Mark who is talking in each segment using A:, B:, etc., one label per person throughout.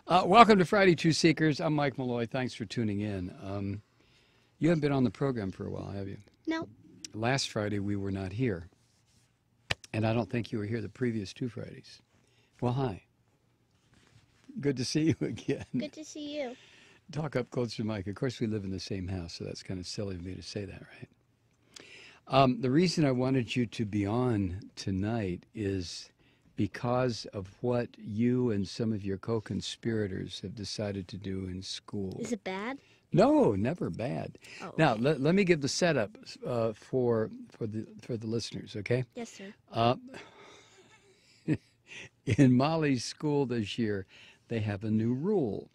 A: Welcome to Friday, True Seekers. I'm Mike Malloy. Thanks for tuning in. You haven't been on the program for a while, have you?
B: No.
A: Last Friday, we were not here. And I don't think you were here the previous 2 Fridays. Well, hi. Good to see you again.
B: Good to see you.
A: Talk up close to Mike. Of course, we live in the same house, so that's kind of silly of me to say that, right? The reason I wanted you to be on tonight is because of what you and some of your co-conspirators have decided to do in school.
B: Is it bad?
A: No, never bad.
B: Oh, okay.
A: Now, let me give the setup for the listeners, okay?
B: Yes, sir.
A: In Molly's school this year, they have a new rule,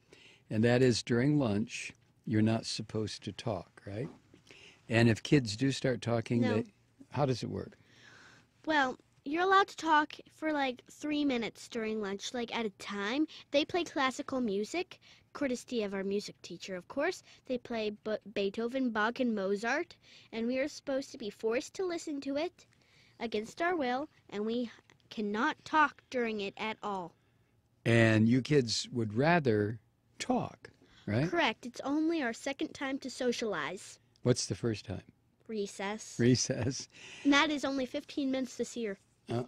A: and that is during lunch, you're not supposed to talk, right? And if kids do start talking,
B: No.
A: How does it work?
B: Well, you're allowed to talk for like 3 minutes during lunch, like at a time. They play classical music, courtesy of our music teacher, of course. They play Beethoven, Bach, and Mozart, and we are supposed to be forced to listen to it against our will, and we cannot talk during it at all.
A: And you kids would rather talk, right?
B: Correct. It's only our second time to socialize.
A: What's the first time?
B: Recess.
A: Recess.
B: And that is only 15 minutes this year.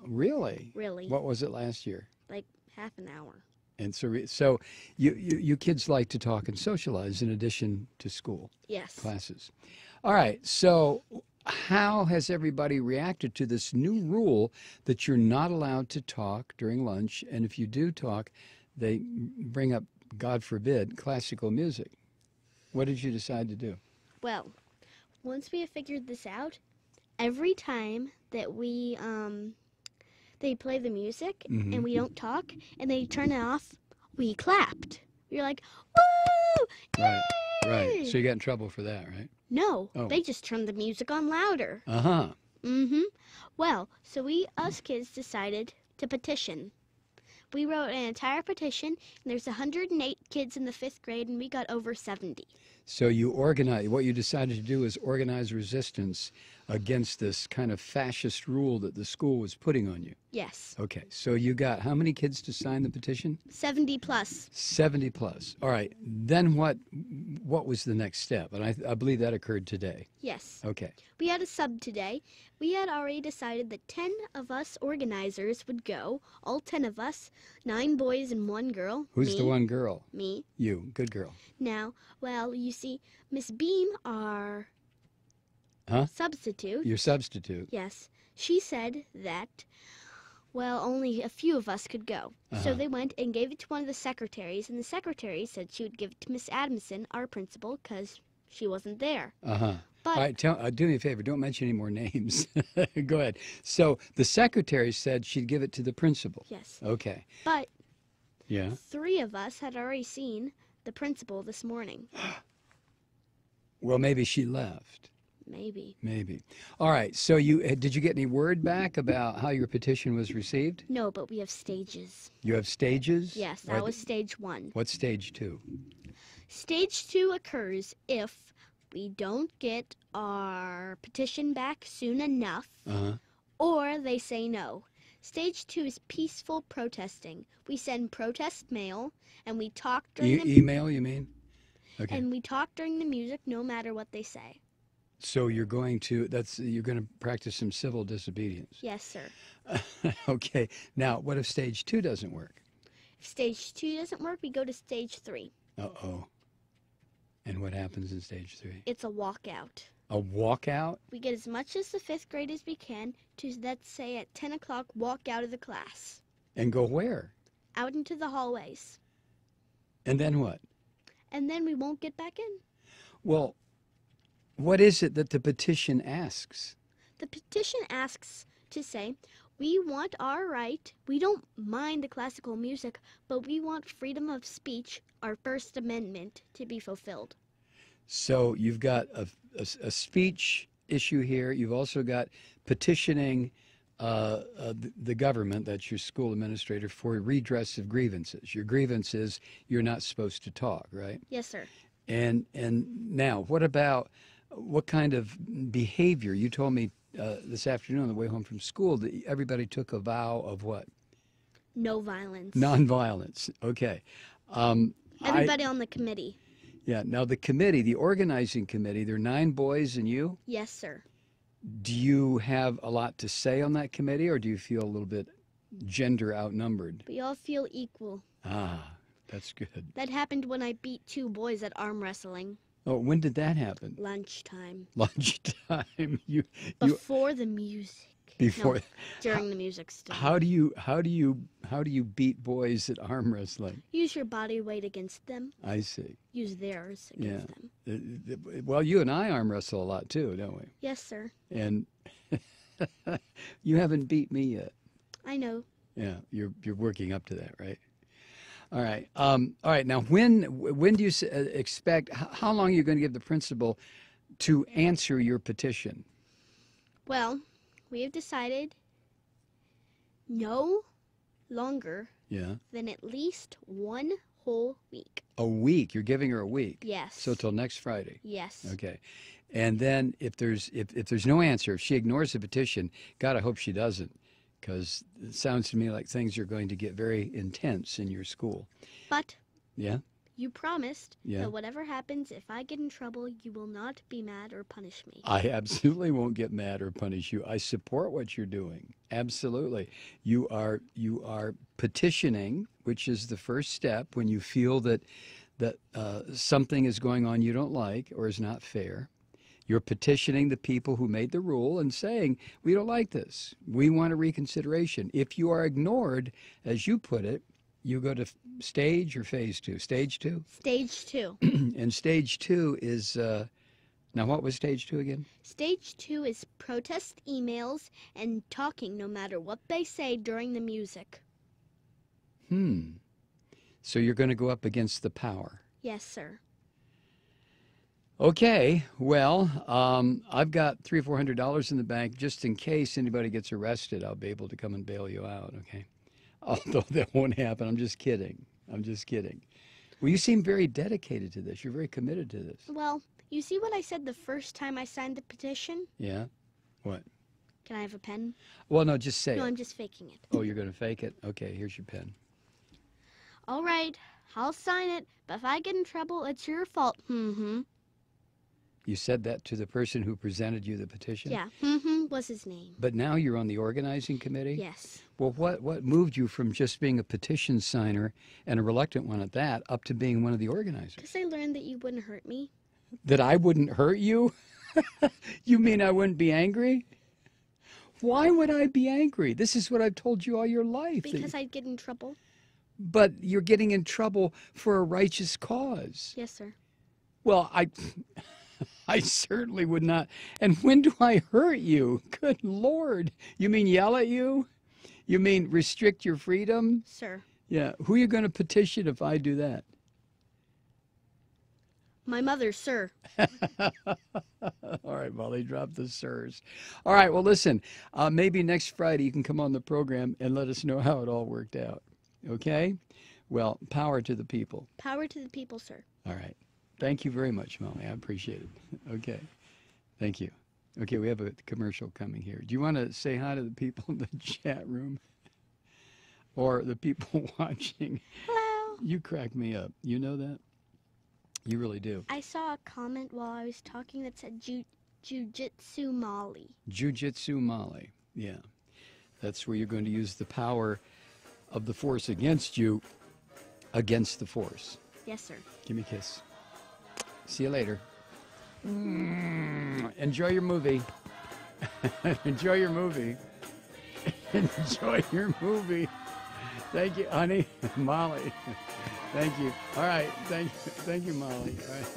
A: Really?
B: Really.
A: What was it last year?
B: Like half an hour.
A: And so you kids like to talk and socialize in addition to school
B: Yes.
A: classes. All right. So how has everybody reacted to this new rule that you're not allowed to talk during lunch, and if you do talk, they bring up, God forbid, classical music? What did you decide to do?
B: Well, once we have figured this out, every time that we they play the music and we don't talk and they turn it off, we clapped. We were like, woo! Yay!
A: Right. So you got in trouble for that, right?
B: No,
A: Oh.
B: they just turned the music on louder.
A: Uh-huh.
B: Well, so us kids decided to petition. We wrote an entire petition, and there's 108 kids in the 5th grade, and we got over 70.
A: So what you decided to do is organize resistance against this kind of fascist rule that the school was putting on you.
B: Yes.
A: Okay, so you got how many kids to sign the petition?
B: 70 plus.
A: 70 plus. All right, then what was the next step? And I believe that occurred today.
B: Yes.
A: Okay.
B: We had a sub today. We had already decided that 10 of us organizers would go, all 10 of us, 9 boys and 1 girl.
A: Who's
B: me,
A: the one girl?
B: Me.
A: You. Good girl.
B: Now, well, you see, Miss Beam, our
A: Huh?
B: substitute.
A: Your substitute.
B: Yes. She said that, well, only a few of us could go. So they went and gave it to one of the secretaries, and the secretary said she would give it to Miss Adamson, our principal, because she wasn't there.
A: Uh-huh.
B: But
A: All right, do me a favor. Don't mention any more names. Go ahead. So the secretary said she'd give it to the principal.
B: yes.
A: Okay.
B: But
A: Yeah.
B: 3 of us had already seen the principal this morning.
A: Well, maybe she left.
B: Maybe.
A: Maybe. All right. So did you get any word back about how your petition was received?
B: No, but we have stages.
A: You have stages?
B: Yes, that was stage 1.
A: What's stage 2?
B: Stage 2 occurs if we don't get our petition back soon enough, or they say no. Stage 2 is peaceful protesting. We send protest mail, and we talk during the
A: Email, you mean? Okay.
B: and we talk during the music, no matter what they say.
A: So you're going to practice some civil disobedience.
B: Yes, sir.
A: Okay. Now, what if stage 2 doesn't work?
B: If stage 2 doesn't work, we go to stage 3.
A: Uh-oh. And what happens in stage 3?
B: It's a walkout.
A: A walkout?
B: We get as much as the 5th grade as we can to, let's say, at 10 o'clock, walk out of the class.
A: And go where?
B: Out into the hallways.
A: And then what?
B: And then we won't get back in.
A: Well, what is it that the petition asks?
B: The petition asks to say, we want our right, we don't mind the classical music, but we want freedom of speech, our First Amendment, to be fulfilled.
A: So you've got a speech issue here. You've also got petitioning the government, that's your school administrator, for redress of grievances. Your grievance is you're not supposed to talk, right?
B: Yes, sir.
A: And now, what kind of behavior? You told me this afternoon on the way home from school that everybody took a vow of what?
B: No violence.
A: Nonviolence. Okay.
B: Everybody on the committee.
A: Yeah. Now the committee, the organizing committee, there are 9 boys and you.
B: Yes, sir.
A: Do you have a lot to say on that committee, or do you feel a little bit gender outnumbered?
B: We all feel equal.
A: Ah, that's good.
B: That happened when I beat 2 boys at arm wrestling.
A: Oh, when did that happen?
B: Lunchtime.
A: Lunchtime. You
B: Before the music.
A: before.
B: No, during the music still.
A: How do you beat boys at arm wrestling?
B: Use your body weight against them.
A: I see.
B: Use theirs against them.
A: Well, you and I arm wrestle a lot too, don't we?
B: Yes, sir.
A: And you haven't beat me yet.
B: I know.
A: Yeah, you're working up to that, right? All right. All right. Now, when do you expect? How long are you going to give the principal to answer your petition?
B: Well, we have decided no longer
A: Yeah.
B: than at least 1 whole week.
A: A week. You're giving her a week.
B: Yes.
A: So till next Friday.
B: Yes.
A: Okay. And then if there's no answer, if she ignores the petition, God, I hope she doesn't, because it sounds to me like things are going to get very intense in your school.
B: But
A: Yeah.
B: you promised
A: Yeah.
B: that whatever happens, if I get in trouble, you will not be mad or punish me.
A: I absolutely won't get mad or punish you. I support what you're doing. Absolutely. You are petitioning, which is the first step when you feel that something is going on you don't like or is not fair. You're petitioning the people who made the rule and saying, we don't like this. We want a reconsideration. If you are ignored, as you put it, you go to stage or phase 2? Stage 2?
B: Stage 2.
A: And stage 2 is, now what was stage 2 again?
B: Stage 2 is protest emails and talking no matter what they say during the music.
A: So you're going to go up against the power.
B: Yes, sir.
A: Okay, well, I've got $300 or $400 in the bank just in case anybody gets arrested. I'll be able to come and bail you out. Okay, although that won't happen. I'm just kidding. I'm just kidding. Well, you seem very dedicated to this. You're very committed to this.
B: Well, you see what I said the first time I signed the petition?
A: Yeah. What?
B: Can I have a pen?
A: Well, no, just say
B: No,
A: it.
B: I'm just faking it.
A: Oh, you're going to fake it? Okay, here's your pen.
B: All right, I'll sign it, but if I get in trouble, it's your fault.
A: You said that to the person who presented you the petition?
B: Yeah, was his name.
A: But now you're on the organizing committee?
B: Yes.
A: Well, what moved you from just being a petition signer, and a reluctant one at that, up to being one of the organizers?
B: Because I learned that you wouldn't hurt me.
A: That I wouldn't hurt you? You mean I wouldn't be angry? Why would I be angry? This is what I've told you all your life.
B: Because I'd get in trouble.
A: But you're getting in trouble for a righteous cause.
B: Yes, sir.
A: Well, I certainly would not. And when do I hurt you? Good Lord. You mean yell at you? You mean restrict your freedom?
B: Sir.
A: Yeah. Who are you going to petition if I do that?
B: My mother, sir.
A: All right, Molly, drop the sirs. All right, well, listen, maybe next Friday you can come on the program and let us know how it all worked out. Okay? Well, power to the people.
B: Power to the people, sir.
A: All right. Thank you very much, Molly. I appreciate it. Okay. Thank you. Okay, we have a commercial coming here. Do you want to say hi to the people in the chat room? Or the people watching?
B: Hello.
A: You crack me up. You know that? You really do.
B: I saw a comment while I was talking that said Jiu-Jitsu Molly.
A: Jiu-Jitsu Molly. Yeah. That's where you're going to use the power of the force against you, against the force.
B: Yes, sir.
A: Give me a kiss. See you later. Enjoy your movie. Enjoy your movie. Enjoy your movie. Thank you, honey. Molly. Thank you. All right. Thank you, Molly. All right.